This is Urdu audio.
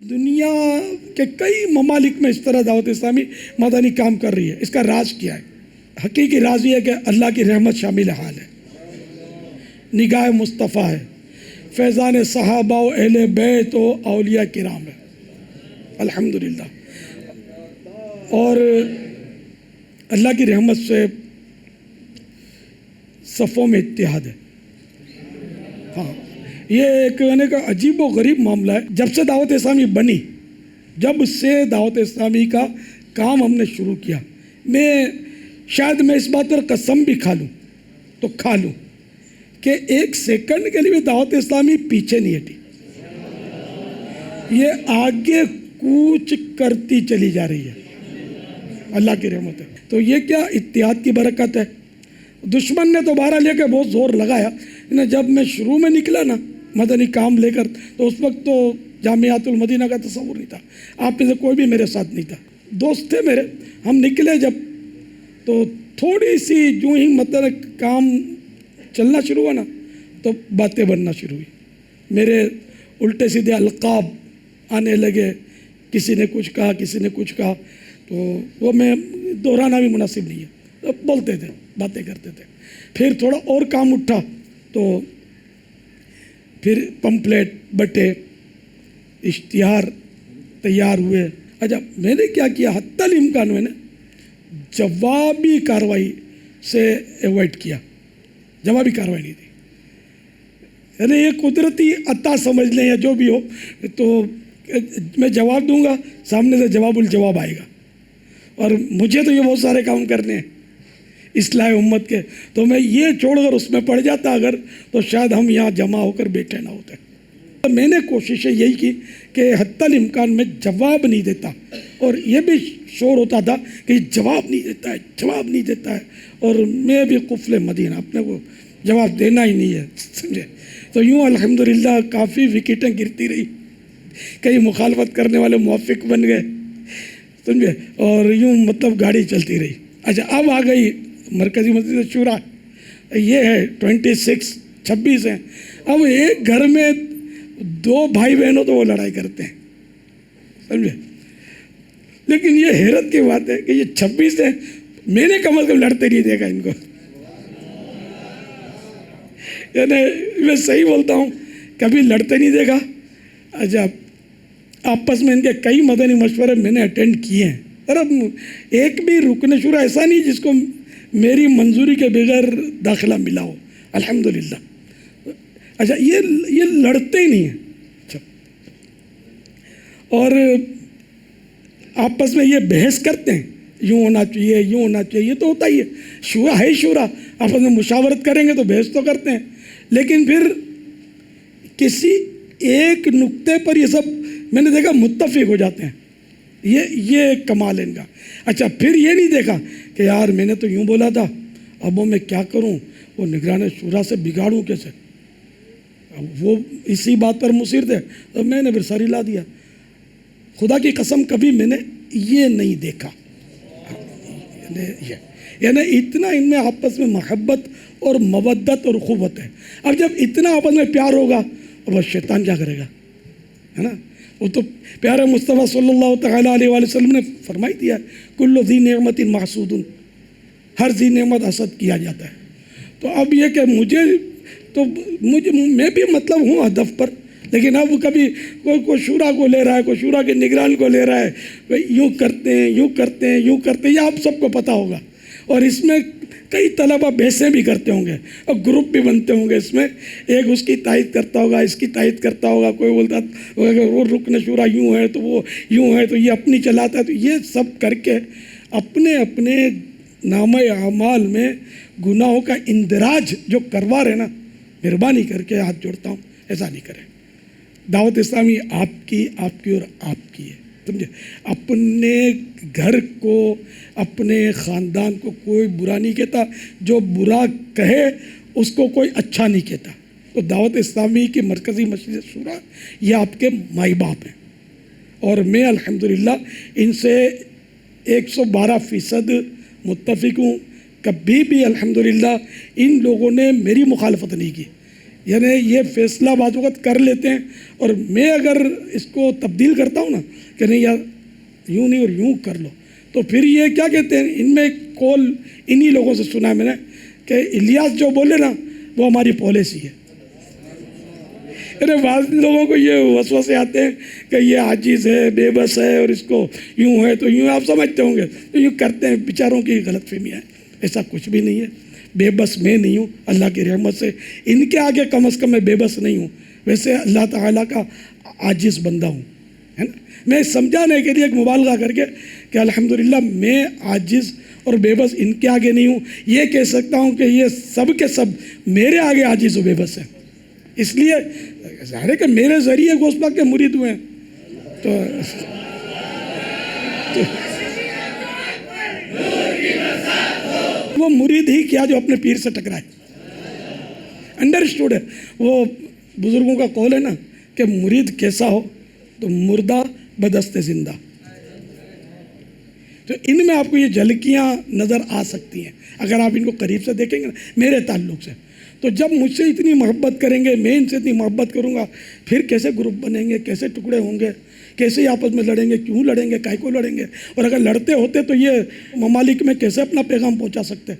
دنیا کے کئی ممالک میں اس طرح دعوت اسلامی مدنی کام کر رہی ہے. اس کا راز کیا ہے؟ حقیقی راز یہ ہے کہ اللہ کی رحمت شامل حال ہے، نگاہ مصطفیٰ ہے، فیضان صحابہ و اہل بیت و اولیاء کرام ہے الحمدللہ. اور اللہ کی رحمت سے صفوں میں اتحاد ہے. ہاں، یہ ایک کا عجیب و غریب معاملہ ہے. جب سے دعوت اسلامی بنی، جب سے دعوت اسلامی کا کام ہم نے شروع کیا، شاید میں اس بات پر قسم بھی کھا لوں تو کھا لوں کہ ایک سیکنڈ کے لیے دعوت اسلامی پیچھے نہیں ہٹی. یہ آگے کوچ کرتی چلی جا رہی ہے، اللہ کی رحمت ہے. تو یہ کیا اتحاد کی برکت ہے. دشمن نے تو بہرحال لے کے بہت زور لگایا. جب میں شروع میں نکلا نا مدنی کام لے کر، تو اس وقت تو جامعات المدینہ کا تصور نہیں تھا. آپ میں سے کوئی بھی میرے ساتھ نہیں تھا. دوست تھے میرے. ہم نکلے جب تو تھوڑی سی جو ہی مطلب کام چلنا شروع ہوا نا تو باتیں بننا شروع ہوئی. میرے الٹے سیدھے القاب آنے لگے. کسی نے کچھ کہا، کسی نے کچھ کہا، تو وہ میں دہرانا بھی مناسب نہیں ہے. بولتے تھے، باتیں کرتے تھے. پھر تھوڑا اور کام اٹھا تو پھر پمپلیٹ بٹے، اشتہار تیار ہوئے. اچھا، میں نے کیا کیا، حتی الامکان میں نے جوابی کارروائی سے ایوائڈ کیا. جوابی کارروائی نہیں تھی. یعنی یہ قدرتی عطا سمجھ لیں یا جو بھی ہو، تو میں جواب دوں گا، سامنے سے جواب الجواب آئے گا. اور مجھے تو یہ بہت سارے کام کرنے ہیں اصلاح امت کے، تو میں یہ چھوڑ کر اس میں پڑ جاتا اگر، تو شاید ہم یہاں جمع ہو کر بیٹھے نہ ہوتے. میں نے کوششیں یہی کی کہ حتی الامکان میں جواب نہیں دیتا. اور یہ بھی شور ہوتا تھا کہ جواب نہیں دیتا ہے، جواب نہیں دیتا ہے. اور میں بھی قفل مدینہ، اپنے کو جواب دینا ہی نہیں ہے، سمجھے. تو یوں الحمدللہ کافی وکٹیں گرتی رہی. کئی مخالفت کرنے والے موافق بن گئے، سمجھے. اور یوں مطلب گاڑی چلتی رہی. اچھا، اب آ گئی مرکزی مسجد شورا. یہ ہے 26 ہیں. اب ایک گھر میں 2 بھائی بہنوں تو وہ لڑائی کرتے ہیں، سمجھے. لیکن یہ حیرت کی بات ہے کہ یہ 26 ہیں، میں نے کم از کم لڑتے نہیں دیکھا ان کو. یعنی میں صحیح بولتا ہوں، کبھی لڑتے نہیں دیکھا. اچھا، آپس میں ان کے کئی مدنی مشورے میں نے اٹینڈ کیے ہیں. ایک بھی رکن شورا ایسا نہیں جس کو میری منظوری کے بغیر داخلہ ملا ہو، الحمدللہ. اچھا، یہ لڑتے ہی نہیں ہیں. اچھا، اور آپس میں یہ بحث کرتے ہیں، یوں ہونا چاہیے، یوں ہونا چاہیے. یہ تو ہوتا ہی ہے، شورا ہے. شورا آپس میں مشاورت کریں گے تو بحث تو کرتے ہیں. لیکن پھر کسی ایک نقطے پر یہ سب میں نے دیکھا متفق ہو جاتے ہیں. یہ کمال ہے ان کا. اچھا، پھر یہ نہیں دیکھا کہ یار میں نے تو یوں بولا تھا، اب وہ میں کیا کروں، وہ نگران شورا سے بگاڑوں کیسے. وہ اسی بات پر مصر تھے، تو میں نے پھر سر ہلا دیا. خدا کی قسم کبھی میں نے یہ نہیں دیکھا. یعنی اتنا ان میں آپس میں محبت اور مودت اور اخوت ہے. اب جب اتنا آپس میں پیار ہوگا، اب شیطان کیا کرے گا، ہے نا. وہ تو پیارے مصطفیٰ صلی اللہ تعالیٰ علیہ وآلہ وسلم نے فرمائی دیا، کل ذی نعمت محسود، ہر ذی نعمت حسد کیا جاتا ہے. تو اب یہ کہ میں بھی مطلب ہوں ہدف پر، لیکن اب کبھی کوئی شورا کو لے رہا ہے، کوئی شورا کے نگران کو لے رہا ہے، یوں کرتے ہیں، یوں کرتے ہیں، یوں کرتے ہیں. یہ آپ سب کو پتہ ہوگا. اور اس میں کئی طلبہ بحثیں بھی کرتے ہوں گے اور گروپ بھی بنتے ہوں گے. اس میں ایک اس کی تائید کرتا ہوگا، اس کی تائید کرتا ہوگا. کوئی بولتا وہ رکن شورا یوں ہے تو وہ یوں ہے، تو یہ اپنی چلاتا ہے. تو یہ سب کر کے اپنے اپنے نامہ اعمال میں گناہوں کا اندراج جو کروا رہے نا، مہربانی کر کے ہاتھ جوڑتا ہوں، ایسا نہیں کریں. دعوت اسلامی آپ کی اور آپ کی ہے، سمجھے. اپنے گھر کو، اپنے خاندان کو کوئی برا نہیں کہتا. جو برا کہے اس کو کوئی اچھا نہیں کہتا. تو دعوت اسلامی کی مرکزی مجلس شورا یہ آپ کے مائی باپ ہیں. اور میں الحمدللہ ان سے 112% متفق ہوں. کبھی بھی الحمدللہ ان لوگوں نے میری مخالفت نہیں کی. یعنی یہ فیصلہ بعض وقت کر لیتے ہیں، اور میں اگر اس کو تبدیل کرتا ہوں نا کہ نہیں یار یوں نہیں اور یوں کر لو، تو پھر یہ کیا کہتے ہیں، ان میں کال انہی لوگوں سے سنا ہے میں نے کہ الیاس جو بولے نا وہ ہماری پالیسی ہے۔ بعض لوگوں کو یہ وسوسے آتے ہیں کہ یہ عاجز ہے، بے بس ہے، اور اس کو یوں ہے تو یوں، آپ سمجھتے ہوں گے تو یوں کرتے ہیں، بیچاروں کی غلط فہمیاں ہیں۔ ایسا کچھ بھی نہیں ہے، بے بس میں نہیں ہوں، اللہ کی رحمت سے ان کے آگے کم از کم میں بے بس نہیں ہوں، ویسے اللہ تعالیٰ کا عاجز بندہ ہوں، ہے نا۔ میں سمجھانے کے لیے ایک مبالغہ کر کے کہ الحمدللہ میں عاجز اور بے بس ان کے آگے نہیں ہوں، یہ کہہ سکتا ہوں کہ یہ سب کے سب میرے آگے عاجز و بے بس ہیں۔ اس لیے ظاہر ہے کہ میرے ذریعے غوث پاک کے مرید ہوئے ہیں، تو وہ مرید ہی کیا جو اپنے پیر سے ٹکرائے۔ انڈرسٹوڈ ہے، وہ بزرگوں کا قول ہے نا کہ مرید کیسا ہو تو مردہ بدست زندہ۔ تو ان میں آپ کو یہ جھلکیاں نظر آ سکتی ہیں اگر آپ ان کو قریب سے دیکھیں گے نا، میرے تعلق سے۔ تو جب مجھ سے اتنی محبت کریں گے، میں ان سے اتنی محبت کروں گا، پھر کیسے گروپ بنیں گے، کیسے ٹکڑے ہوں گے، کیسے آپس میں لڑیں گے، کیوں لڑیں گے، کائے کو لڑیں گے، اور اگر لڑتے ہوتے تو یہ ممالک میں کیسے اپنا پیغام پہنچا سکتے۔